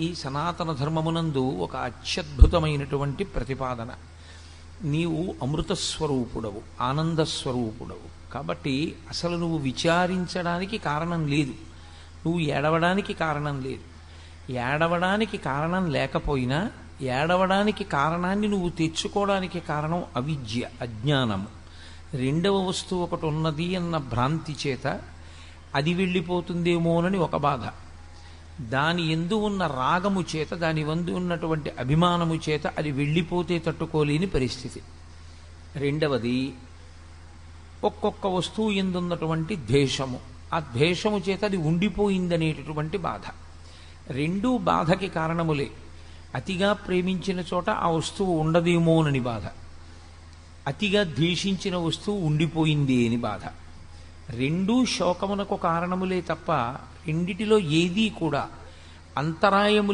ఈ సనాతన ధర్మమునందు ఒక అత్యద్భుతమైనటువంటి ప్రతిపాదన. నీవు అమృతస్వరూపుడవు, ఆనందస్వరూపుడవు. కాబట్టి అసలు నువ్వు విచారించడానికి కారణం లేదు, నువ్వు ఏడవడానికి కారణం లేదు. ఏడవడానికి కారణం లేకపోయినా ఏడవడానికి కారణాన్ని నువ్వు తెచ్చుకోవడానికి కారణం అవిద్య, అజ్ఞానము. రెండవ వస్తువు ఒకటి ఉన్నది అన్న భ్రాంతి చేత అది వెళ్ళిపోతుందేమోనని ఒక బాధ, దాని ఎందు ఉన్న రాగము చేత, దాని వందు ఉన్నటువంటి అభిమానము చేత అది వెళ్ళిపోతే తట్టుకోలేని పరిస్థితి. రెండవది ఒక్కొక్క వస్తువు ఎందున్నటువంటి ద్వేషము, ఆ ద్వేషము చేత అది ఉండిపోయిందనేటటువంటి బాధ. రెండూ బాధకి కారణములే. అతిగా ప్రేమించిన చోట ఆ వస్తువు ఉండదేమోనని బాధ, అతిగా ద్వేషించిన వస్తువు ఉండిపోయింది అని బాధ. రెండూ శోకమునకు కారణములే తప్ప రెండిటిలో ఏదీ కూడా అంతరాయము